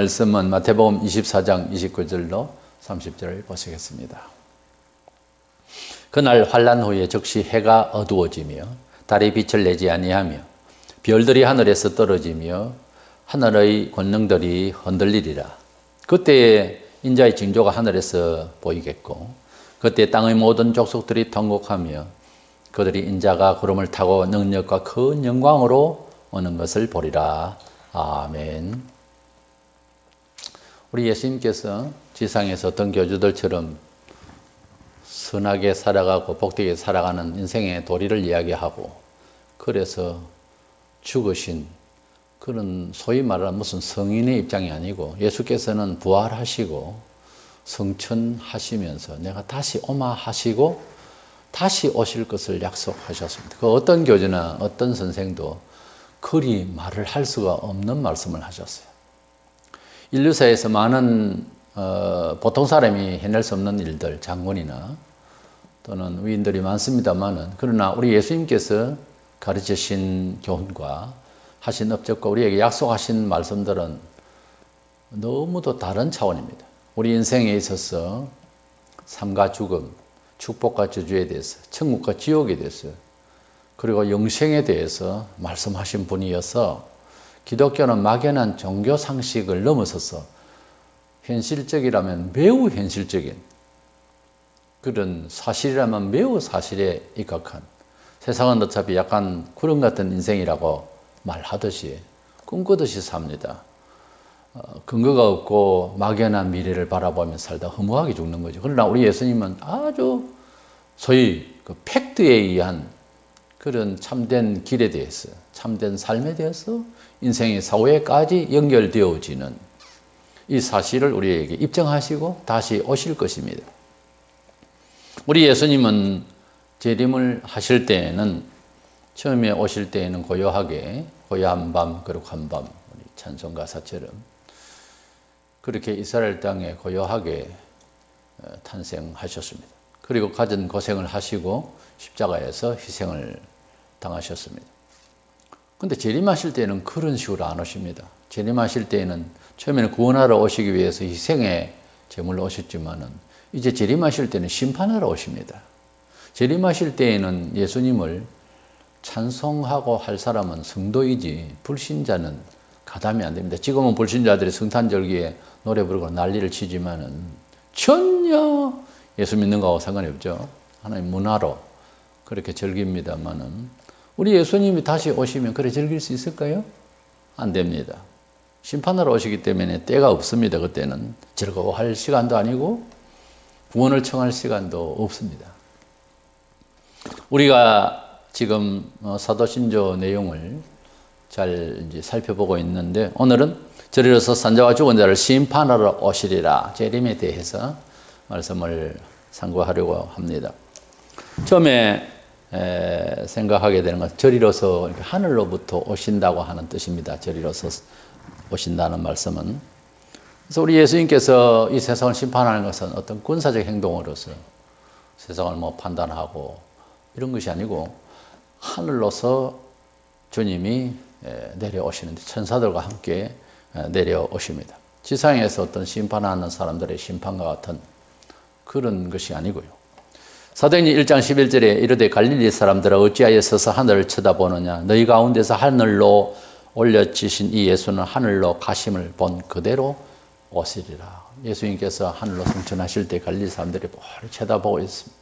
말씀은 마태복음 24장 29절로 30절을 보시겠습니다. 그날 환란 후에 즉시 해가 어두워지며 달이 빛을 내지 아니하며 별들이 하늘에서 떨어지며 하늘의 권능들이 흔들리리라. 그때에 인자의 징조가 하늘에서 보이겠고 그때 땅의 모든 족속들이 통곡하며 그들이 인자가 구름을 타고 능력과 큰 영광으로 오는 것을 보리라. 아멘. 우리 예수님께서 지상에서 어떤 교주들처럼 선하게 살아가고 복되게 살아가는 인생의 도리를 이야기하고 그래서 죽으신 그런 소위 말하는 무슨 성인의 입장이 아니고 예수께서는 부활하시고 성천하시면서 내가 다시 오마 하시고 다시 오실 것을 약속하셨습니다. 그 어떤 교주나 어떤 선생도 그리 말을 할 수가 없는 말씀을 하셨어요. 인류사에서 많은 보통 사람이 해낼 수 없는 일들, 장군이나 또는 위인들이 많습니다만은 그러나 우리 예수님께서 가르치신 교훈과 하신 업적과 우리에게 약속하신 말씀들은 너무도 다른 차원입니다. 우리 인생에 있어서 삶과 죽음, 축복과 저주에 대해서, 천국과 지옥에 대해서 그리고 영생에 대해서 말씀하신 분이어서 기독교는 막연한 종교 상식을 넘어서서 현실적이라면 매우 현실적인 그런 사실이라면 매우 사실에 입각한 세상은 어차피 약간 구름 같은 인생이라고 말하듯이 꿈꾸듯이 삽니다. 근거가 없고 막연한 미래를 바라보며 살다 허무하게 죽는 거죠. 그러나 우리 예수님은 아주 소위 그 팩트에 의한 그런 참된 길에 대해서 참된 삶에 대해서 인생의 사후에까지 연결되어지는 이 사실을 우리에게 입증하시고 다시 오실 것입니다. 우리 예수님은 재림을 하실 때에는 처음에 오실 때에는 고요하게 고요한 밤 거룩한 밤 우리 찬송 가사처럼 그렇게 이스라엘 땅에 고요하게 탄생하셨습니다. 그리고 갖은 고생을 하시고 십자가에서 희생을 당하셨습니다. 근데 재림하실 때는 그런 식으로 안 오십니다. 재림하실 때에는 처음에는 구원하러 오시기 위해서 희생의 제물로 오셨지만은 이제 재림하실 때는 심판하러 오십니다. 재림하실 때에는 예수님을 찬송하고 할 사람은 성도이지 불신자는 가담이 안 됩니다. 지금은 불신자들이 성탄절기에 노래 부르고 난리를 치지만은 전혀 예수 믿는 거하고 상관이 없죠. 하나님 문화로 그렇게 즐깁니다만은 우리 예수님이 다시 오시면 그래 즐길 수 있을까요? 안 됩니다. 심판하러 오시기 때문에 때가 없습니다. 그때는 즐거워할 시간도 아니고 구원을 청할 시간도 없습니다. 우리가 지금 사도신조 내용을 잘 이제 살펴보고 있는데 오늘은 저리로서 산자와 죽은 자를 심판하러 오시리라 재림에 대해서 말씀을 상고하려고 합니다. 처음에 생각하게 되는 것은 저리로서 하늘로부터 오신다고 하는 뜻입니다. 저리로서 오신다는 말씀은. 그래서 우리 예수님께서 이 세상을 심판하는 것은 어떤 군사적 행동으로서 세상을 뭐 판단하고 이런 것이 아니고 하늘로서 주님이 내려오시는데 천사들과 함께 내려오십니다. 지상에서 어떤 심판하는 사람들의 심판과 같은 그런 것이 아니고요. 사도행전 1장 11절에 이르되 갈릴리 사람들아 어찌하여 서서 하늘을 쳐다보느냐 너희 가운데서 하늘로 올려지신 이 예수는 하늘로 가심을 본 그대로 오시리라. 예수님께서 하늘로 승천하실 때 갈릴리 사람들이 멀리 쳐다보고 있습니다.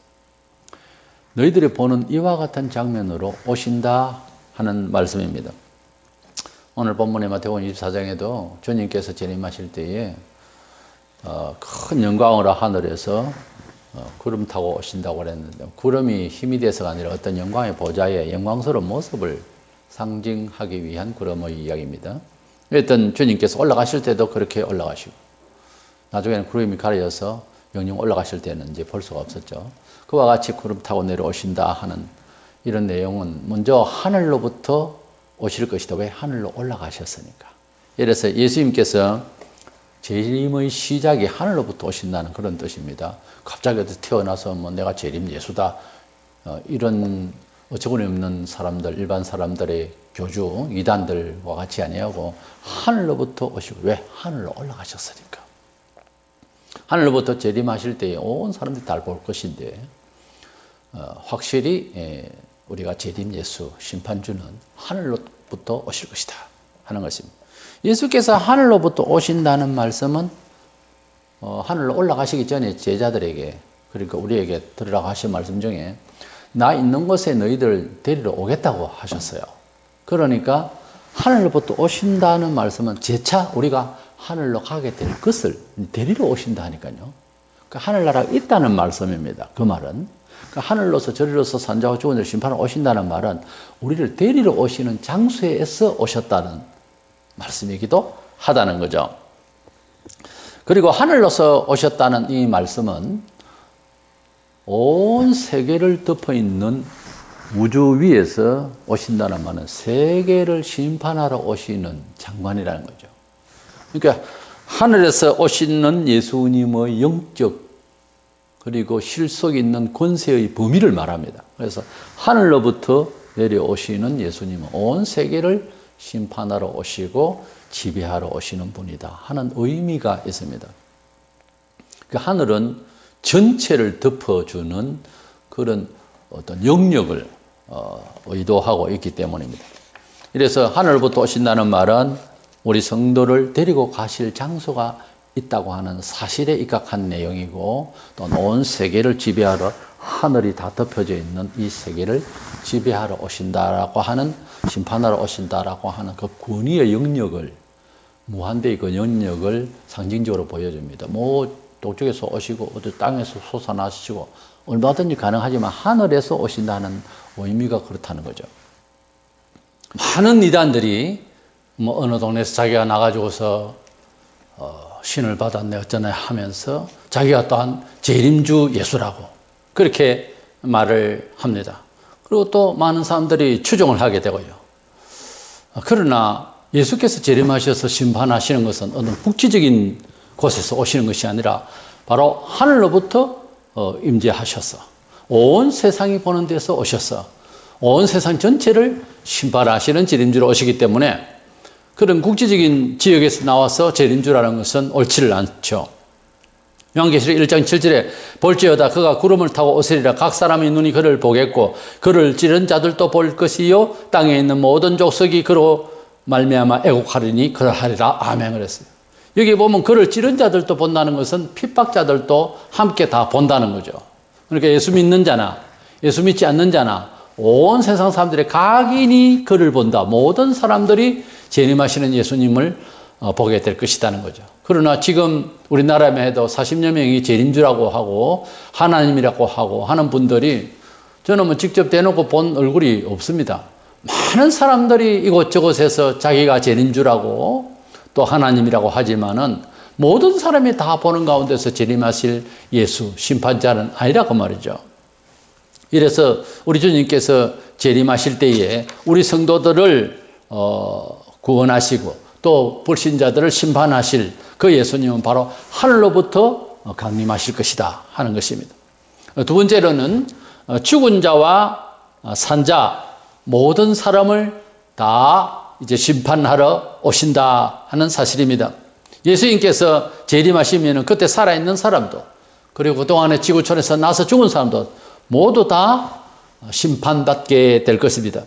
너희들이 보는 이와 같은 장면으로 오신다 하는 말씀입니다. 오늘 본문의 마태복음 24장에도 주님께서 재림하실 때에 큰 영광으로 하늘에서 구름 타고 오신다고 그랬는데 구름이 힘이 돼서가 아니라 어떤 영광의 보좌의 영광스러운 모습을 상징하기 위한 구름의 이야기입니다. 어떤 주님께서 올라가실 때도 그렇게 올라가시고 나중에는 구름이 가려져서 영영 올라가실 때는 이제 볼 수가 없었죠. 그와 같이 구름 타고 내려오신다 하는 이런 내용은 먼저 하늘로부터 오실 것이다. 왜? 하늘로 올라가셨으니까. 그래서 예수님께서 재림의 시작이 하늘로부터 오신다는 그런 뜻입니다. 갑자기 태어나서 뭐 내가 재림 예수다 이런 어처구니 없는 사람들, 일반 사람들의 교주, 이단들과 같이 아니하고 하늘로부터 오시고, 왜? 하늘로 올라가셨으니까. 하늘로부터 재림하실 때에 온 사람들이 다 볼 것인데, 확실히 우리가 재림 예수, 심판주는 하늘로부터 오실 것이다 하는 것입니다. 예수께서 하늘로부터 오신다는 말씀은 하늘로 올라가시기 전에 제자들에게, 그러니까 우리에게 들으라고 하신 말씀 중에 나 있는 곳에 너희들 데리러 오겠다고 하셨어요. 그러니까 하늘로부터 오신다는 말씀은 재차 우리가 하늘로 가게 될 것을 데리러 오신다 하니까요. 그러니까 하늘나라가 있다는 말씀입니다. 그 말은. 그러니까 하늘로서 저리로서 산자와 죽은 자를 심판하러 오신다는 말은 우리를 데리러 오시는 장소에서 오셨다는 말씀이기도 하다는 거죠. 그리고 하늘로서 오셨다는 이 말씀은 온 세계를 덮어 있는 우주 위에서 오신다는 말은 세계를 심판하러 오시는 장관이라는 거죠. 그러니까 하늘에서 오시는 예수님의 영적 그리고 실속 있는 권세의 범위를 말합니다. 그래서 하늘로부터 내려오시는 예수님은 온 세계를 심판하러 오시고 지배하러 오시는 분이다 하는 의미가 있습니다. 그 하늘은 전체를 덮어주는 그런 어떤 영역을 의도하고 있기 때문입니다. 그래서 하늘부터 오신다는 말은 우리 성도를 데리고 가실 장소가 있다고 하는 사실에 입각한 내용이고, 또 온 세계를 지배하러 하늘이 다 덮여져 있는 이 세계를 지배하러 오신다라고 하는, 심판하러 오신다라고 하는 그 권위의 영역을, 무한대의 그 영역을 상징적으로 보여줍니다. 뭐 동쪽에서 오시고 어디 땅에서 솟아나시고 얼마든지 가능하지만 하늘에서 오신다는 의미가 그렇다는 거죠. 많은 이단들이 뭐 어느 동네에서 자기가 나가지고서 신을 받았네 어쩌네 하면서 자기가 또한 재림주 예수라고 그렇게 말을 합니다. 그리고 또 많은 사람들이 추종을 하게 되고요. 그러나 예수께서 재림하셔서 심판하시는 것은 어느 국지적인 곳에서 오시는 것이 아니라 바로 하늘로부터 임재하셔서 온 세상이 보는 데서 오셔서 온 세상 전체를 심판하시는 재림주로 오시기 때문에 그런 국지적인 지역에서 나와서 재림주라는 것은 옳지를 않죠. 요한계시록 1장 7절에 볼지어다 그가 구름을 타고 오시리라. 각 사람의 눈이 그를 보겠고 그를 찌른 자들도 볼 것이요 땅에 있는 모든 족속이 그로 말미암아 애곡하리니 그러하리라. 아멘. 그랬어요. 여기 보면 그를 찌른 자들도 본다는 것은 핍박자들도 함께 다 본다는 거죠. 그러니까 예수 믿는 자나 예수 믿지 않는 자나 온 세상 사람들의 각인이 그를 본다. 모든 사람들이 재림하시는 예수님을 보게 될 것이라는 거죠. 그러나 지금 우리나라에 해도 40여 명이 재림주라고 하고 하나님이라고 하고 하는 분들이 저는 뭐 직접 대놓고 본 얼굴이 없습니다. 많은 사람들이 이곳저곳에서 자기가 재림주라고 또 하나님이라고 하지만은 모든 사람이 다 보는 가운데서 재림하실 예수, 심판자는 아니라고 말이죠. 이래서 우리 주님께서 재림하실 때에 우리 성도들을 구원하시고 또 불신자들을 심판하실 그 예수님은 바로 하늘로부터 강림하실 것이다 하는 것입니다. 두 번째로는 죽은 자와 산자 모든 사람을 다 이제 심판하러 오신다 하는 사실입니다. 예수님께서 재림하시면 그때 살아있는 사람도 그리고 그동안에 지구촌에서 나서 죽은 사람도 모두 다 심판받게 될 것입니다.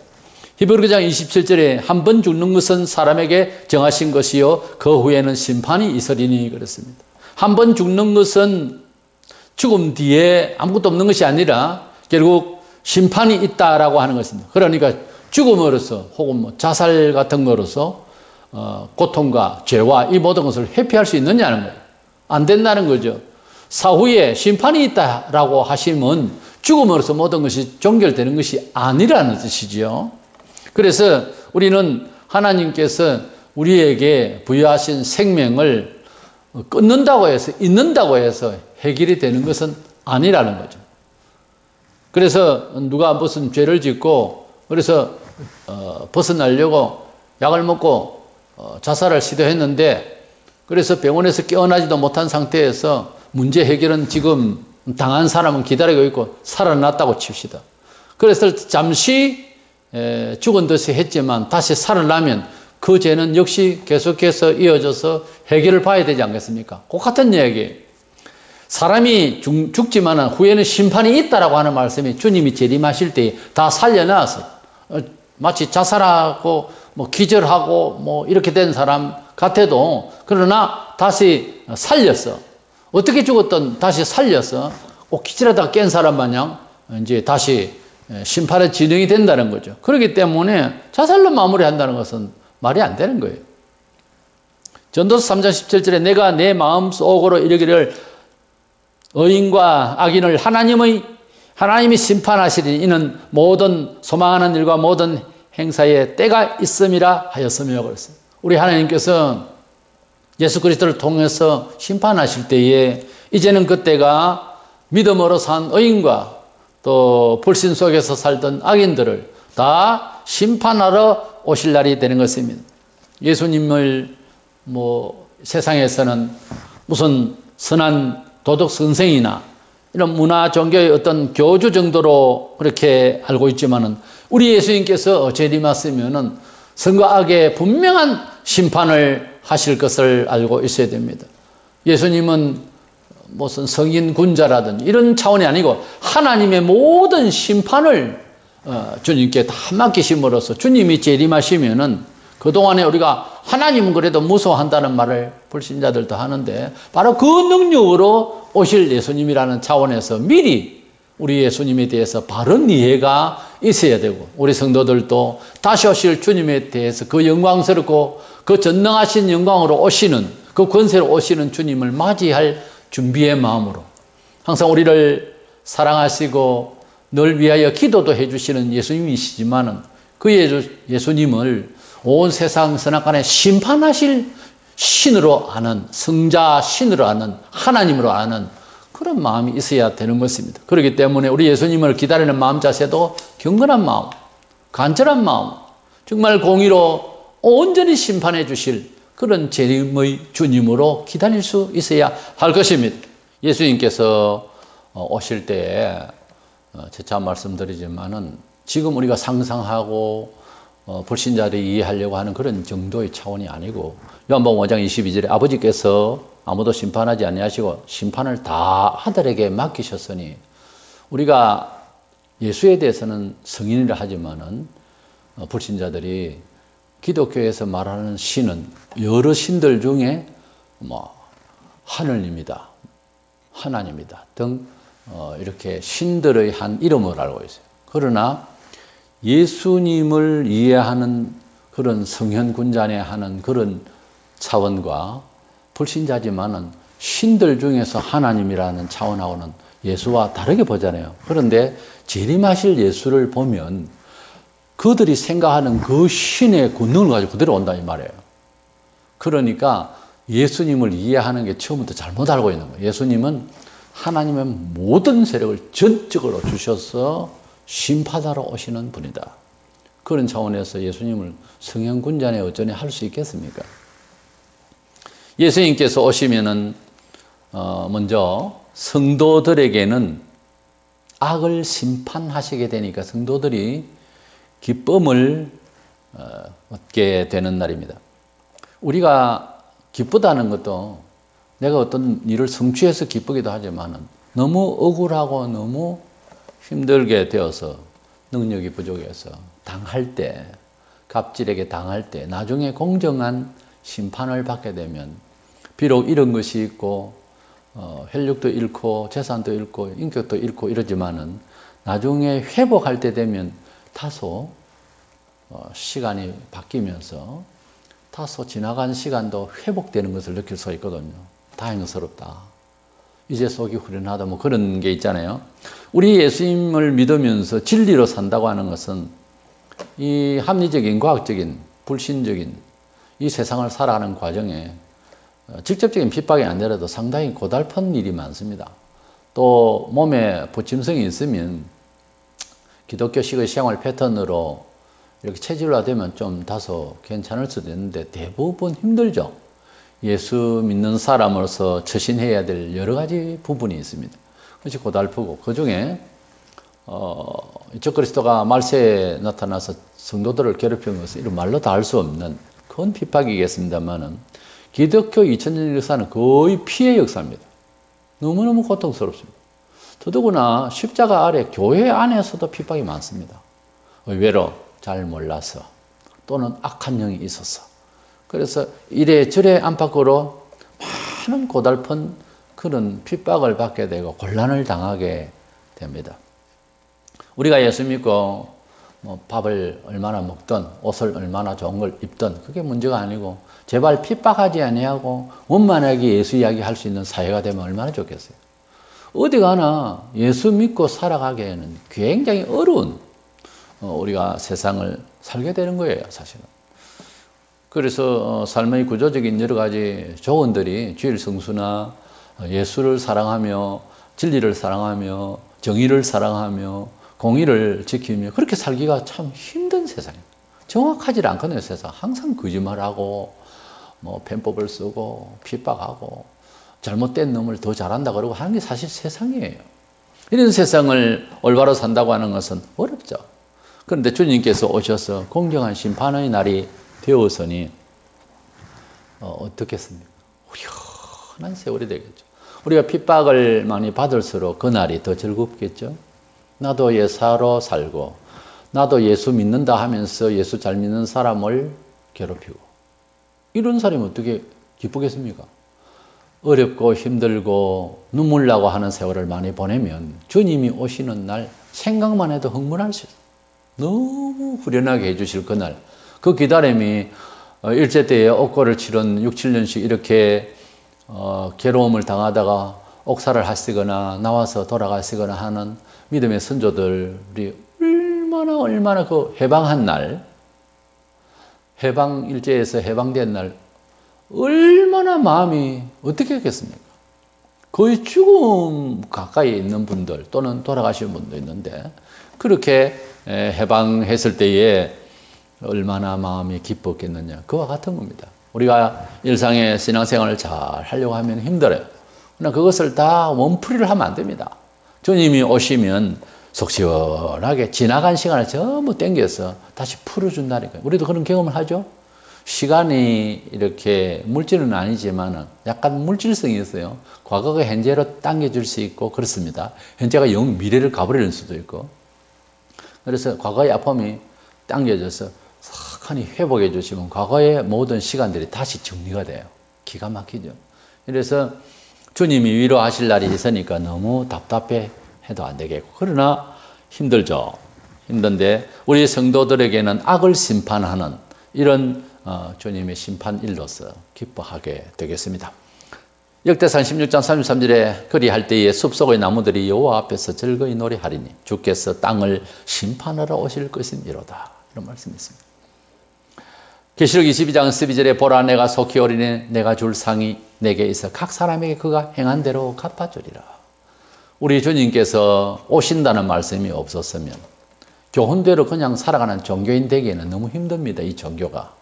히브리 9장 27절에 한 번 죽는 것은 사람에게 정하신 것이요 그 후에는 심판이 있으리니 그랬습니다. 한 번 죽는 것은 죽음 뒤에 아무것도 없는 것이 아니라 결국 심판이 있다라고 하는 것입니다. 그러니까 죽음으로써 혹은 뭐 자살 같은 거로서 고통과 죄와 이 모든 것을 회피할 수 있느냐는 거예요. 안 된다는 거죠. 사후에 심판이 있다라고 하시면 죽음으로써 모든 것이 종결되는 것이 아니라는 뜻이죠. 그래서 우리는 하나님께서 우리에게 부여하신 생명을 끊는다고 해서 있는다고 해서 해결이 되는 것은 아니라는 거죠. 그래서 누가 무슨 죄를 짓고 그래서 벗어나려고 약을 먹고 자살을 시도했는데 그래서 병원에서 깨어나지도 못한 상태에서 문제 해결은 지금 당한 사람은 기다리고 있고 살아났다고 칩시다. 그래서 잠시 죽은 듯이 했지만 다시 살아나면 그 죄는 역시 계속해서 이어져서 해결을 봐야 되지 않겠습니까? 그 같은 이야기예요. 사람이 죽지만 후에는 심판이 있다라고 하는 말씀이 주님이 재림하실 때 다 살려놔서 마치 자살하고 뭐 기절하고 뭐 이렇게 된 사람 같아도 그러나 다시 살렸어. 어떻게 죽었든 다시 살려서 꼭 기절하다가 깬 사람 마냥 이제 다시 심판의 진영이 된다는 거죠. 그렇기 때문에 자살로 마무리한다는 것은 말이 안 되는 거예요. 전도서 3장 17절에 내가 내 마음속으로 이르기를 의인과 악인을 하나님이 심판하시리니 이는 모든 소망하는 일과 모든 행사에 때가 있음이라 하였으며 그랬어요. 우리 하나님께서 예수 그리스도를 통해서 심판하실 때에 이제는 그때가 믿음으로 산 의인과 또 불신 속에서 살던 악인들을 다 심판하러 오실 날이 되는 것입니다. 예수님을 세상에서는 무슨 선한 도덕 선생이나 이런 문화 종교의 어떤 교주 정도로 그렇게 알고 있지만은 우리 예수님께서 재림하시면은 선과 악의 분명한 심판을 하실 것을 알고 있어야 됩니다. 예수님은 무슨 성인 군자라든지 이런 차원이 아니고 하나님의 모든 심판을 주님께 다 맡기심으로써 주님이 재림하시면은 그동안에 우리가 하나님은 그래도 무서워한다는 말을 불신자들도 하는데 바로 그 능력으로 오실 예수님이라는 차원에서 미리 우리 예수님에 대해서 바른 이해가 있어야 되고 우리 성도들도 다시 오실 주님에 대해서 그 영광스럽고 그 전능하신 영광으로 오시는 그 권세로 오시는 주님을 맞이할 준비의 마음으로 항상 우리를 사랑하시고 늘 위하여 기도도 해주시는 예수님이시지만은 그 예수님을 온 세상 선악간에 심판하실 신으로 아는 성자 신으로 아는 하나님으로 아는 그런 마음이 있어야 되는 것입니다. 그렇기 때문에 우리 예수님을 기다리는 마음 자세도 경건한 마음, 간절한 마음, 정말 공의로 온전히 심판해 주실 그런 재림의 주님으로 기다릴 수 있어야 할 것입니다. 예수님께서 오실 때에 재차 말씀드리지만은 지금 우리가 상상하고 불신자들이 이해하려고 하는 그런 정도의 차원이 아니고 요한복음 5장 22절에 아버지께서 아무도 심판하지 아니하시고 심판을 다 아들에게 맡기셨으니 우리가 예수에 대해서는 성인이라 하지만은 불신자들이 기독교에서 말하는 신은 여러 신들 중에 하늘입니다, 하나님이다 등 이렇게 신들의 한 이름을 알고 있어요. 그러나 예수님을 이해하는 그런 성현군자에 하는 그런 차원과 불신자지만은 신들 중에서 하나님이라는 차원하고는 예수와 다르게 보잖아요. 그런데 재림하실 예수를 보면 그들이 생각하는 그 신의 권능을 가지고 그대로 온다 이 말이에요. 그러니까 예수님을 이해하는 게 처음부터 잘못 알고 있는 거예요. 예수님은 하나님의 모든 세력을 전적으로 주셔서 심판하러 오시는 분이다. 그런 차원에서 예수님을 성현군자에 어쩌니 할 수 있겠습니까? 예수님께서 오시면은 먼저 성도들에게는 악을 심판하시게 되니까 성도들이 기쁨을 얻게 되는 날입니다. 우리가 기쁘다는 것도 내가 어떤 일을 성취해서 기쁘기도 하지만 너무 억울하고 너무 힘들게 되어서 능력이 부족해서 당할 때, 갑질에게 당할 때 나중에 공정한 심판을 받게 되면 비록 이런 것이 있고 혈육도 잃고 재산도 잃고 인격도 잃고 이러지만은 나중에 회복할 때 되면 다소 시간이 바뀌면서 다소 지나간 시간도 회복되는 것을 느낄 수 있거든요. 다행스럽다. 이제 속이 후련하다 뭐 그런 게 있잖아요. 우리 예수님을 믿으면서 진리로 산다고 하는 것은 이 합리적인 과학적인 불신적인 이 세상을 살아가는 과정에 직접적인 핍박이 아니라도 상당히 고달픈 일이 많습니다. 또 몸에 부침성이 있으면 기독교식의 생활 패턴으로 이렇게 체질화되면 좀 다소 괜찮을 수도 있는데 대부분 힘들죠. 예수 믿는 사람으로서 처신해야 될 여러 가지 부분이 있습니다. 그것이 고달프고 그 중에 적그리스도가 말세에 나타나서 성도들을 괴롭힌 것은 이런 말로 다 할 수 없는 큰 핍박이겠습니다만은 기독교 2000년 역사는 거의 피해 역사입니다. 너무너무 고통스럽습니다. 더더구나 십자가 아래 교회 안에서도 핍박이 많습니다. 의외로 잘 몰라서 또는 악한 영이 있어서 그래서 이래저래 안팎으로 많은 고달픈 그런 핍박을 받게 되고 곤란을 당하게 됩니다. 우리가 예수 믿고 밥을 얼마나 먹든 옷을 얼마나 좋은 걸 입든 그게 문제가 아니고 제발 핍박하지 아니하고 원만하게 예수 이야기할 수 있는 사회가 되면 얼마나 좋겠어요. 어디 가나 예수 믿고 살아가기에는 굉장히 어려운 우리가 세상을 살게 되는 거예요, 사실은. 그래서 삶의 구조적인 여러 가지 조언들이 주일 성수나 예수를 사랑하며 진리를 사랑하며 정의를 사랑하며 공의를 지키며 그렇게 살기가 참 힘든 세상입니다. 정확하지 않거든요, 세상. 항상 거짓말하고 편법을 쓰고 핍박하고 잘못된 놈을 더 잘한다 그러고 하는 게 사실 세상이에요. 이런 세상을 올바로 산다고 하는 것은 어렵죠. 그런데 주님께서 오셔서 공정한 심판의 날이 되었으니 어떻겠습니까? 후련한 세월이 되겠죠. 우리가 핍박을 많이 받을수록 그 날이 더 즐겁겠죠. 나도 예사로 살고 나도 예수 믿는다 하면서 예수 잘 믿는 사람을 괴롭히고 이런 사람이 어떻게 기쁘겠습니까? 어렵고 힘들고 눈물 나고 하는 세월을 많이 보내면 주님이 오시는 날 생각만 해도 흥분할 수 있어요. 너무 후련하게 해주실 그날 그 기다림이 일제 때에 옥고를 치른 6, 7년씩 이렇게 괴로움을 당하다가 옥사를 하시거나 나와서 돌아가시거나 하는 믿음의 선조들이 얼마나 그 해방한 날, 해방 일제에서 해방된 날 얼마나 마음이 어떻게 했겠습니까? 거의 죽음 가까이 있는 분들 또는 돌아가신 분도 있는데 그렇게 해방했을 때에 얼마나 마음이 기뻤겠느냐. 그와 같은 겁니다. 우리가 일상의 신앙생활을 잘 하려고 하면 힘들어요. 그러나 그것을 다 원풀이를 하면 안 됩니다. 주님이 오시면 속 시원하게 지나간 시간을 전부 땡겨서 다시 풀어준다니까요. 우리도 그런 경험을 하죠. 시간이 이렇게 물질은 아니지만 약간 물질성이 있어요. 과거가 현재로 당겨줄 수 있고 그렇습니다. 현재가 영 미래를 가버리는 수도 있고 그래서 과거의 아픔이 당겨져서 착하니 회복해 주시면 과거의 모든 시간들이 다시 정리가 돼요. 기가 막히죠. 그래서 주님이 위로하실 날이 있으니까 너무 답답해 해도 안 되겠고 그러나 힘들죠. 힘든데 우리 성도들에게는 악을 심판하는 이런 주님의 심판일로서 기뻐하게 되겠습니다. 역대상 16장 33절에 그리할 때에 숲속의 나무들이 여호와 앞에서 즐거이 노래하리니 주께서 땅을 심판하러 오실 것이니로다. 이런 말씀이 있습니다. 계시록 22장 12절에 보라 내가 속히 오리니 내가 줄 상이 내게 있어 각 사람에게 그가 행한 대로 갚아주리라. 우리 주님께서 오신다는 말씀이 없었으면 교훈대로 그냥 살아가는 종교인 되기에는 너무 힘듭니다. 이 종교가.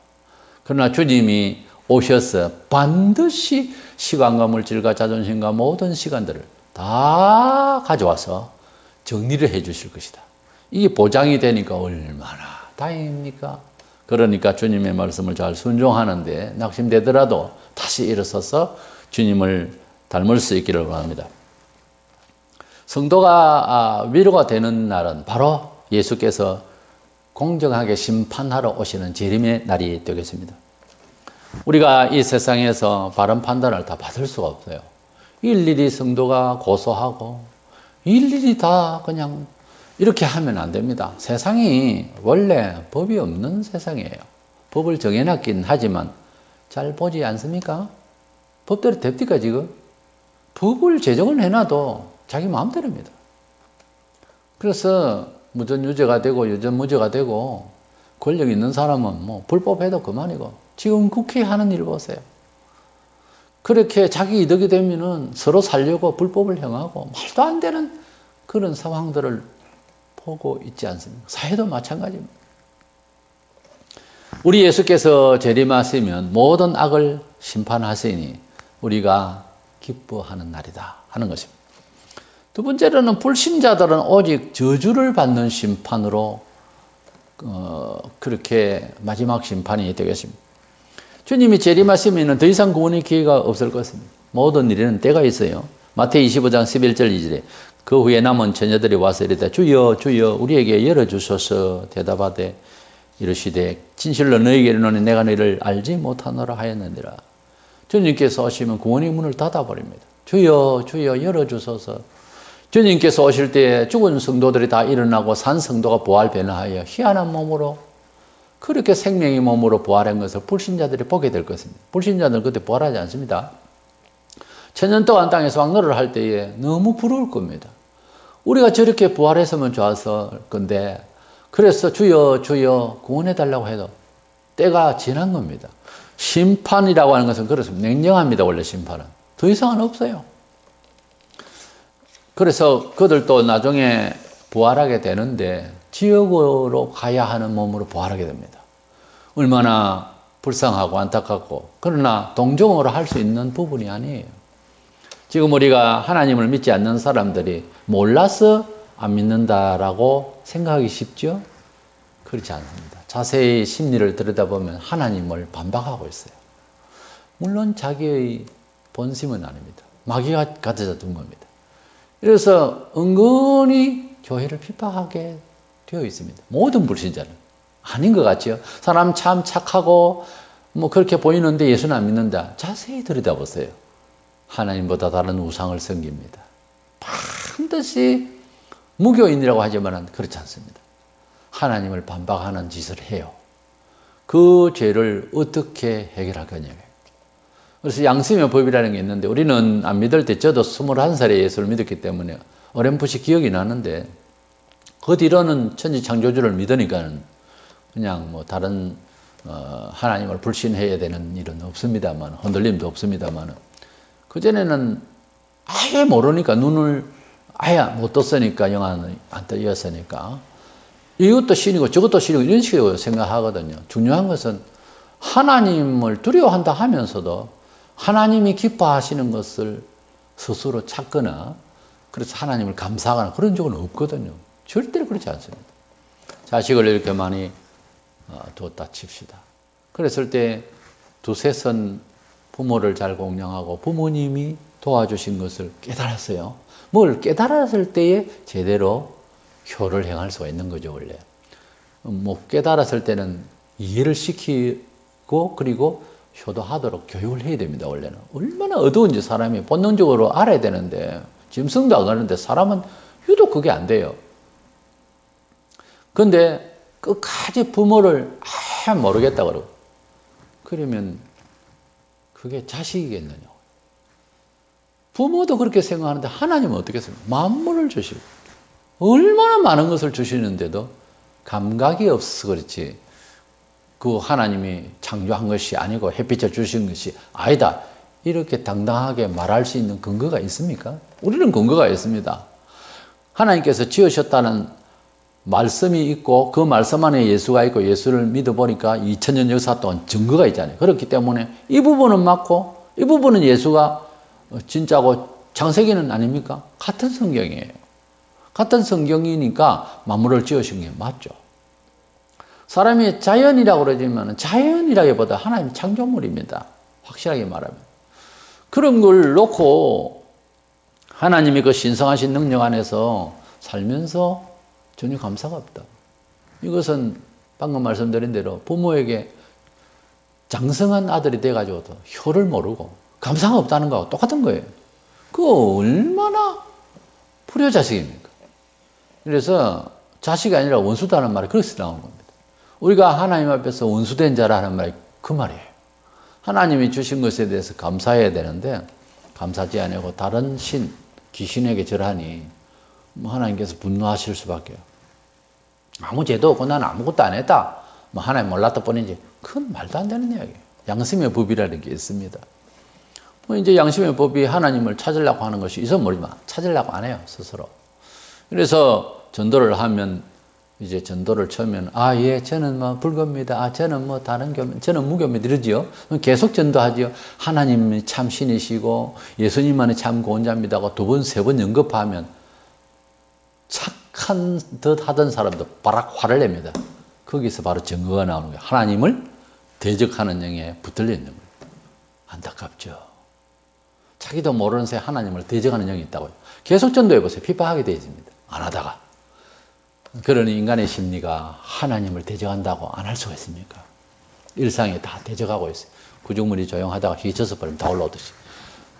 그러나 주님이 오셔서 반드시 시간과 물질과 자존심과 모든 시간들을 다 가져와서 정리를 해 주실 것이다. 이게 보장이 되니까 얼마나 다행입니까? 그러니까 주님의 말씀을 잘 순종하는데 낙심되더라도 다시 일어서서 주님을 닮을 수 있기를 바랍니다. 성도가 위로가 되는 날은 바로 예수께서 공정하게 심판하러 오시는 재림의 날이 되겠습니다. 우리가 이 세상에서 바른 판단을 다 받을 수가 없어요. 일일이 성도가 고소하고 일일이 다 그냥 이렇게 하면 안 됩니다. 세상이 원래 법이 없는 세상이에요. 법을 정해놨긴 하지만 잘 보지 않습니까? 법대로 됩니까 지금? 법을 제정을 해놔도 자기 마음대로입니다. 그래서 무전유죄가 되고 유전무죄가 되고 권력 있는 사람은 뭐 불법해도 그만이고 지금 국회 하는 일 보세요. 그렇게 자기 이득이 되면은 서로 살려고 불법을 행하고 말도 안 되는 그런 상황들을 보고 있지 않습니까? 사회도 마찬가지입니다. 우리 예수께서 재림하시면 모든 악을 심판하시니 우리가 기뻐하는 날이다 하는 것입니다. 두 번째로는 불신자들은 오직 저주를 받는 심판으로 그렇게 마지막 심판이 되겠습니다. 주님이 재림하시면 더 이상 구원의 기회가 없을 것입니다. 모든 일에는 때가 있어요. 마태복음 25장 11절 2절에 그 후에 남은 처녀들이 와서 이르되 주여 주여 우리에게 열어주소서 대답하되 이르시되 진실로 너희에게 이르노니 내가 너희를 알지 못하노라 하였느니라. 주님께서 오시면 구원의 문을 닫아버립니다. 주여 주여 열어주소서. 주님께서 오실 때 죽은 성도들이 다 일어나고 산 성도가 부활 변화하여 희한한 몸으로 그렇게 생명의 몸으로 부활한 것을 불신자들이 보게 될 것입니다. 불신자들은 그때 부활하지 않습니다. 천년 동안 땅에서 왕노를 할 때에 너무 부러울 겁니다. 우리가 저렇게 부활했으면 좋았을 건데 그래서 주여 주여 구원해달라고 해도 때가 지난 겁니다. 심판이라고 하는 것은 그렇습니다. 냉정합니다. 원래 심판은. 더 이상은 없어요. 그래서 그들도 나중에 부활하게 되는데 지옥으로 가야 하는 몸으로 부활하게 됩니다. 얼마나 불쌍하고 안타깝고 그러나 동정으로 할 수 있는 부분이 아니에요. 지금 우리가 하나님을 믿지 않는 사람들이 몰라서 안 믿는다라고 생각하기 쉽죠? 그렇지 않습니다. 자세히 심리를 들여다보면 하나님을 반박하고 있어요. 물론 자기의 본심은 아닙니다. 마귀가 가져다 둔 겁니다. 그래서 은근히 교회를 핍박하게 되어 있습니다. 모든 불신자는. 아닌 것 같죠? 사람 참 착하고 뭐 그렇게 보이는데 예수는 안 믿는다. 자세히 들여다보세요. 하나님보다 다른 우상을 섬깁니다. 반드시 무교인이라고 하지만 그렇지 않습니다. 하나님을 반박하는 짓을 해요. 그 죄를 어떻게 해결할 거냐고요. 그래서 양심의 법이라는 게 있는데 우리는 안 믿을 때 저도 21살에 예수를 믿었기 때문에 어렴풋이 기억이 나는데 그 뒤로는 천지창조주를 믿으니까는 그냥 뭐 다른 하나님을 불신해야 되는 일은 없습니다만 흔들림도 없습니다만 그전에는 아예 모르니까 눈을 아예 못 떴으니까 영안이 안 떠였으니까 이것도 신이고 저것도 신이고 이런 식으로 생각하거든요. 중요한 것은 하나님을 두려워한다 하면서도 하나님이 기뻐하시는 것을 스스로 찾거나 그래서 하나님을 감사하거나 그런 적은 없거든요. 절대로 그렇지 않습니다. 자식을 이렇게 많이 뒀다 칩시다. 그랬을 때 두세 선 부모를 잘 공경하고 부모님이 도와주신 것을 깨달았어요. 뭘 깨달았을 때에 제대로 효를 행할 수가 있는 거죠, 원래. 못 깨달았을 때는 이해를 시키고 그리고 효도하도록 교육을 해야 됩니다, 원래는. 얼마나 어두운지 사람이 본능적으로 알아야 되는데, 짐승도 안 하는데 사람은 유독 그게 안 돼요. 근데 끝까지 부모를 아예 모르겠다 그러고, 그러면 그게 자식이겠느냐고. 부모도 그렇게 생각하는데 하나님은 어떻게 생각해요? 만물을 주시고, 얼마나 많은 것을 주시는데도 감각이 없어서 그렇지, 그 하나님이 창조한 것이 아니고 햇빛을 주신 것이 아니다. 이렇게 당당하게 말할 수 있는 근거가 있습니까? 우리는 근거가 있습니다. 하나님께서 지으셨다는 말씀이 있고 그 말씀 안에 예수가 있고 예수를 믿어보니까 2000년 역사 동안 증거가 있잖아요. 그렇기 때문에 이 부분은 맞고 이 부분은 예수가 진짜고 창세기는 아닙니까? 같은 성경이에요. 같은 성경이니까 만물을 지으신 게 맞죠. 사람이 자연이라고 그러지만 자연이라기보다 하나님의 창조물입니다. 확실하게 말하면. 그런 걸 놓고 하나님의 그 신성하신 능력 안에서 살면서 전혀 감사가 없다. 이것은 방금 말씀드린 대로 부모에게 장성한 아들이 돼가지고도 효를 모르고 감사가 없다는 거하고 똑같은 거예요. 그거 얼마나 불효자식입니까? 그래서 자식이 아니라 원수다는 말이 그래서 나오는 겁니다. 우리가 하나님 앞에서 원수된 자라는 말이 그 말이에요. 하나님이 주신 것에 대해서 감사해야 되는데 감사하지 않고 다른 신, 귀신에게 절하니 하나님께서 분노하실 수밖에. 아무 죄도 없고 나는 아무것도 안 했다. 하나님 몰랐다 뿐이지. 그건 말도 안 되는 이야기예요. 양심의 법이라는 게 있습니다. 이제 양심의 법이 하나님을 찾으려고 하는 것이 있어 모르지만 찾으려고 안 해요, 스스로. 그래서 전도를 하면 이제 전도를 처음에는 예, 저는 뭐 불교입니다. 저는 뭐 다른 교, 저는 무교입니다. 이러지요. 계속 전도하지요. 하나님이 참 신이시고 예수님만이 참 구원자입니다 하고 두 번, 세 번 언급하면 착한 듯 하던 사람도 바락 화를 냅니다. 거기서 바로 증거가 나오는 거예요. 하나님을 대적하는 영에 붙들려 있는 거예요. 안타깝죠. 자기도 모르는 새에 하나님을 대적하는 영이 있다고요. 계속 전도해 보세요. 핍박하게 되어 있습니다. 안 하다가. 그러니 인간의 심리가 하나님을 대적한다고 안 할 수가 있습니까? 일상에 다 대적하고 있어요. 구중물이 조용하다가 휘쳐서 버리면 다 올라오듯이.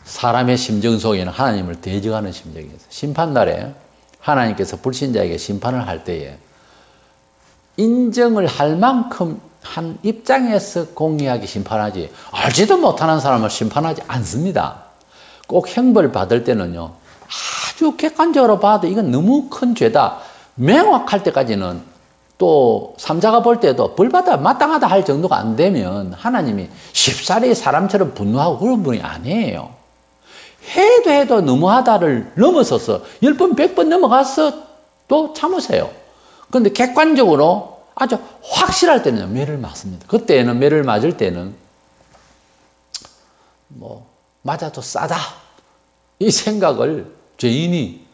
사람의 심정 속에는 하나님을 대적하는 심정이 있어요. 심판날에 하나님께서 불신자에게 심판을 할 때에 인정을 할 만큼 한 입장에서 공의하게 심판하지, 알지도 못하는 사람을 심판하지 않습니다. 꼭 형벌 받을 때는요, 아주 객관적으로 봐도 이건 너무 큰 죄다, 명확할 때까지는, 또 삼자가 볼 때도 벌받아 마땅하다 할 정도가 안 되면 하나님이 쉽사리 사람처럼 분노하고 그런 분이 아니에요. 해도 너무하다를 넘어서서 10번 100번 넘어가서 또 참으세요. 그런데 객관적으로 아주 확실할 때는 매를 맞습니다. 그때는 매를 맞을 때는 뭐 맞아도 싸다 이 생각을 죄인이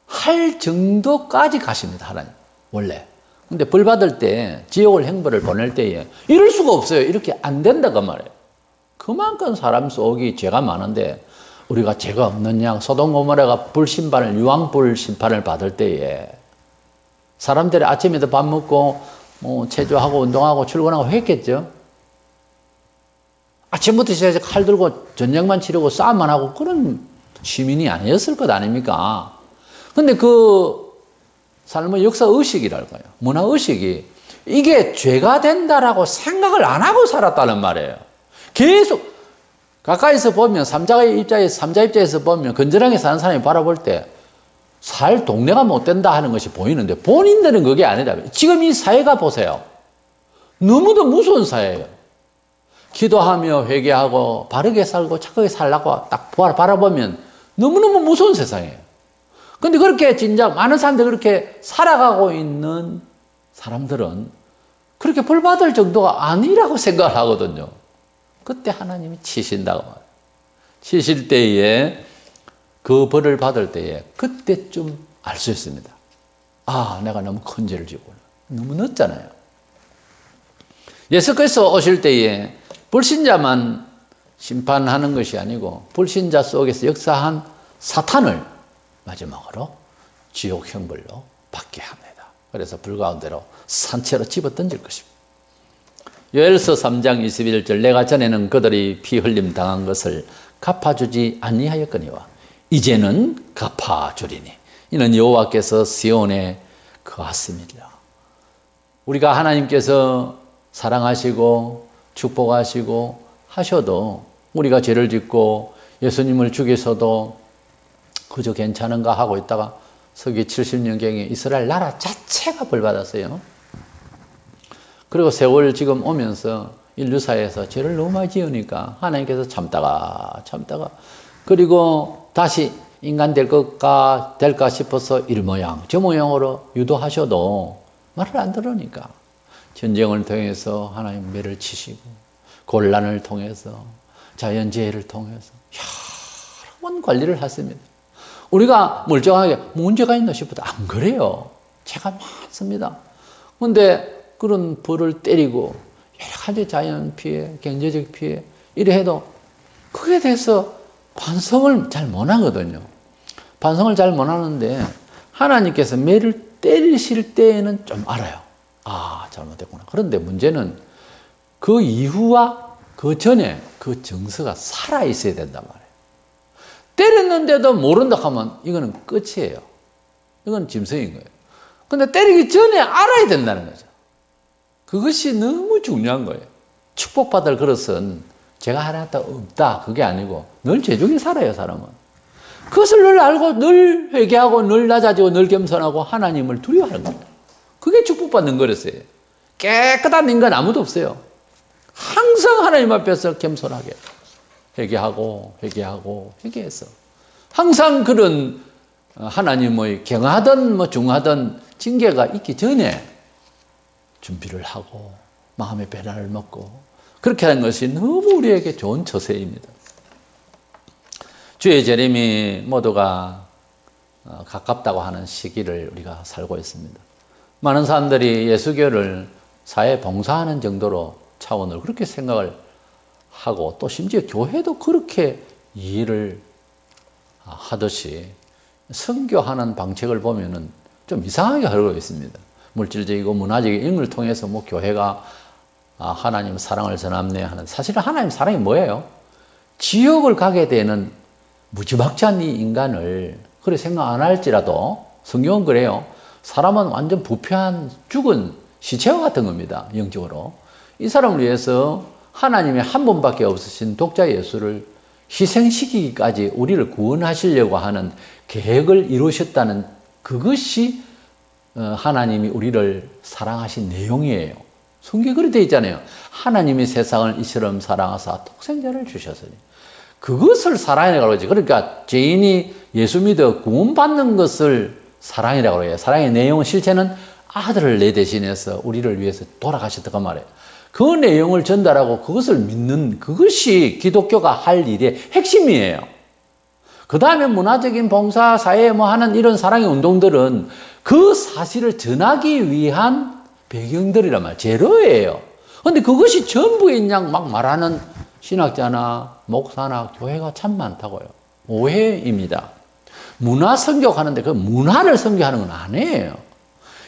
할 정도까지 가십니다. 하나님 원래. 근데 벌 받을 때, 지옥을 형벌을 보낼 때에 이럴 수가 없어요. 이렇게 안 된다고 말해요. 그만큼 사람 속이 죄가 많은데 우리가 죄가 없는 양, 소돔 고모라가 불심판을, 유황불 심판을 받을 때에 사람들이 아침에도 밥 먹고 체조하고 운동하고 출근하고 했겠죠. 아침부터 시작해서 칼 들고 전쟁만 치르고 싸움만 하고 그런 시민이 아니었을 것 아닙니까? 근데 그 삶의 역사의식이랄까요? 문화의식이 이게 죄가 된다라고 생각을 안 하고 살았다는 말이에요. 계속 가까이서 보면 삼자 입장에서 보면 건전하게 사는 사람이 바라볼 때 살 동네가 못 된다 하는 것이 보이는데 본인들은 그게 아니라 지금 이 사회가 보세요. 너무도 무서운 사회예요. 기도하며 회개하고 바르게 살고 착하게 살라고 딱 바라보면 너무너무 무서운 세상이에요. 근데 그렇게 진작 많은 사람들이 그렇게 살아가고 있는 사람들은 그렇게 벌 받을 정도가 아니라고 생각을 하거든요. 그때 하나님이 치신다고 말해요. 치실 때에 그 벌을 받을 때에 그때쯤 알 수 있습니다. 아, 내가 너무 큰 죄를 지었구나. 너무 늦잖아요. 예수께서 오실 때에 불신자만 심판하는 것이 아니고 불신자 속에서 역사한 사탄을 마지막으로 지옥 형벌로 받게 합니다. 그래서 불 가운데로 산채로 집어 던질 것입니다. 요엘서 3장 21절 내가 전에는 그들이 피 흘림 당한 것을 갚아주지 아니하였거니와 이제는 갚아주리니 이는 여호와께서 시온에 거하심이라. 우리가 하나님께서 사랑하시고 축복하시고 하셔도 우리가 죄를 짓고 예수님을 죽여서도 그저 괜찮은가 하고 있다가 서기 70년경에 이스라엘 나라 자체가 벌받았어요. 그리고 세월 지금 오면서 인류사에서 죄를 너무 많이 지으니까 하나님께서 참다가 그리고 다시 인간 될까 싶어서 이 모양 저 모양으로 유도하셔도 말을 안 들으니까 전쟁을 통해서 하나님 매를 치시고 곤란을 통해서 자연재해를 통해서 여러 번 관리를 하십니다. 우리가 멀쩡하게 문제가 있나 싶어도 안 그래요. 죄가 많습니다. 그런데 그런 벌을 때리고 여러 가지 자연 피해, 경제적 피해 이래 해도 그에 대해서 반성을 잘 못하거든요. 반성을 잘 못하는데 하나님께서 매를 때리실 때에는 좀 알아요. 아, 잘못했구나. 그런데 문제는 그 이후와 그 전에 그 정서가 살아있어야 된단 말이에요. 때렸는데도 모른다 하면 이거는 끝이에요. 이건 짐승인 거예요. 근데 때리기 전에 알아야 된다는 거죠. 그것이 너무 중요한 거예요. 축복받을 그릇은 제가 하나도 없다 그게 아니고 늘 죄중에 살아요. 사람은 그것을 늘 알고 늘 회개하고 늘 낮아지고 늘 겸손하고 하나님을 두려워하는 거예요. 그게 축복받는 그릇이에요. 깨끗한 인간 아무도 없어요. 항상 하나님 앞에서 겸손하게 회개해서 항상 그런 하나님의 경하든 중하든 징계가 있기 전에 준비를 하고 마음의 배란을 먹고 그렇게 하는 것이 너무 우리에게 좋은 처세입니다. 주의 재림이 모두가 가깝다고 하는 시기를 우리가 살고 있습니다. 많은 사람들이 예수교를 사회 봉사하는 정도로 차원으로 그렇게 생각을 하고 또 심지어 교회도 그렇게 이해를 하듯이 선교하는 방식을 보면은 좀 이상하게 흐르고 있습니다. 물질적이고 문화적인 이런 걸 통해서 뭐 교회가 하나님 사랑을 전합네 하는, 사실은 하나님 사랑이 뭐예요? 지옥을 가게 되는 무지막지한 이 인간을 그래 생각 안 할지라도 성경은 그래요. 사람은 완전 부패한 죽은 시체와 같은 겁니다. 영적으로. 이 사람을 위해서 하나님의 한 분밖에 없으신 독자 예수를 희생시키기까지 우리를 구원하시려고 하는 계획을 이루셨다는 그것이 하나님이 우리를 사랑하신 내용이에요. 성경에 그렇게 되어 있잖아요. 하나님이 세상을 이처럼 사랑하사 독생자를 주셨으니. 그것을 사랑이라고 그러지. 그러니까 죄인이 예수 믿어 구원받는 것을 사랑이라고 해요. 사랑의 내용은 실체는 아들을 내 대신해서 우리를 위해서 돌아가셨다고 말해요. 그 내용을 전달하고 그것을 믿는 그것이 기독교가 할 일의 핵심이에요. 그 다음에 문화적인 봉사, 사회 뭐 하는 이런 사랑의 운동들은 그 사실을 전하기 위한 배경들이란 말이에요. 재료예요. 근데 그것이 전부인 양 막 말하는 신학자나 목사나 교회가 참 많다고요. 오해입니다. 문화 선교하는데 그 문화를 선교하는 건 아니에요.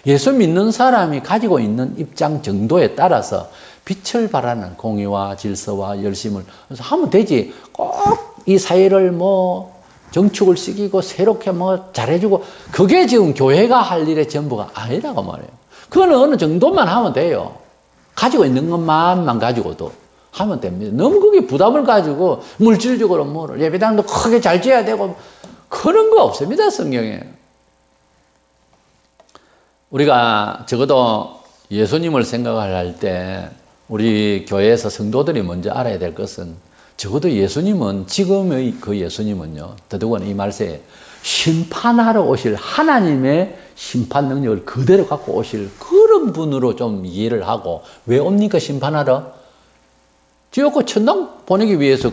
예수 믿는 사람이 가지고 있는 입장 정도에 따라서 빛을 발하는 공의와 질서와 열심을 하면 되지. 꼭 이 사회를 뭐 정축을 시키고 새롭게 뭐 잘해주고 그게 지금 교회가 할 일의 전부가 아니라고 말해요. 그건 어느 정도만 하면 돼요. 가지고 있는 것만 가지고도 하면 됩니다. 너무 그게 부담을 가지고 물질적으로 뭐 예배당도 크게 잘 지어야 되고 그런 거 없습니다. 성경에. 우리가 적어도 예수님을 생각을 할 때 우리 교회에서 성도들이 먼저 알아야 될 것은 적어도 예수님은 지금의 그 예수님은요. 더더구나 이 말세에 심판하러 오실 하나님의 심판 능력을 그대로 갖고 오실 그런 분으로 좀 이해를 하고 왜 옵니까 심판하러? 지옥고 천당 보내기 위해서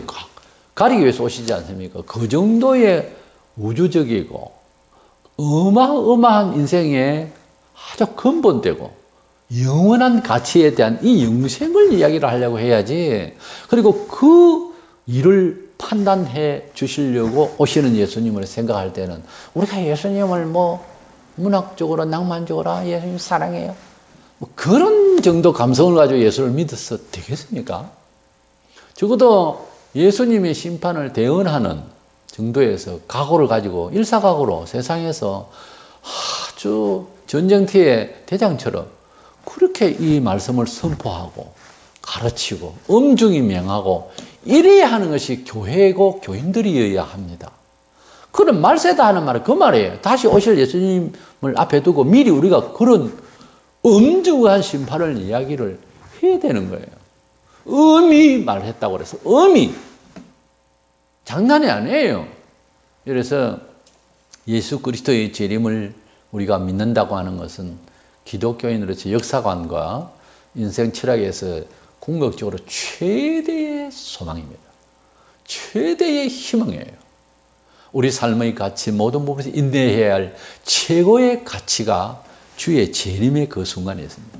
가리기 위해서 오시지 않습니까? 그 정도의 우주적이고 어마어마한 인생의 아주 근본되고 영원한 가치에 대한 이 영생을 이야기를 하려고 해야지. 그리고 그 일을 판단해 주시려고 오시는 예수님을 생각할 때는 우리가 예수님을 뭐 문학적으로 낭만적으로 예수님 사랑해요 뭐 그런 정도 감성을 가지고 예수를 믿어서 되겠습니까? 적어도 예수님의 심판을 대언하는 정도에서 각오를 가지고 일사각오로 세상에서 아주 전쟁터의 대장처럼 그렇게 이 말씀을 선포하고 가르치고 엄중히 명하고 이래야 하는 것이 교회고 교인들이어야 합니다. 그런 말세다 하는 말은 그 말이에요. 다시 오실 예수님을 앞에 두고 미리 우리가 그런 엄중한 심판을 이야기를 해야 되는 거예요. 엄히 말했다고 그래서 엄히 장난이 아니에요. 그래서 예수 그리스도의 재림을 우리가 믿는다고 하는 것은 기독교인으로서 역사관과 인생 철학에서 궁극적으로 최대의 소망입니다. 최대의 희망이에요. 우리 삶의 가치 모든 부분에서 인내해야 할 최고의 가치가 주의 재림의 그 순간에 있습니다.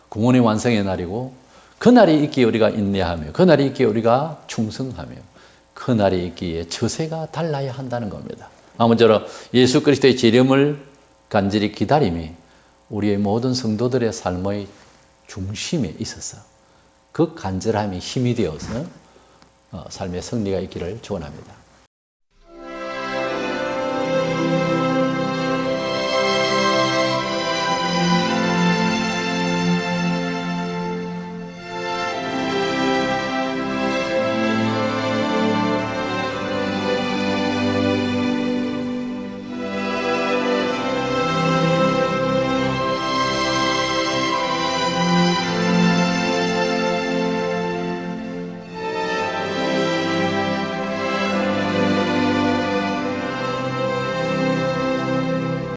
구원의 완성의 날이고 그날이 있기에 우리가 인내하며 그날이 있기에 우리가 충성하며 그날이 있기에 처세가 달라야 한다는 겁니다. 아무쪼록 예수 그리스도의 재림을 간절히 기다림이 우리의 모든 성도들의 삶의 중심에 있어서 그 간절함이 힘이 되어서 삶의 승리가 있기를 축원합니다.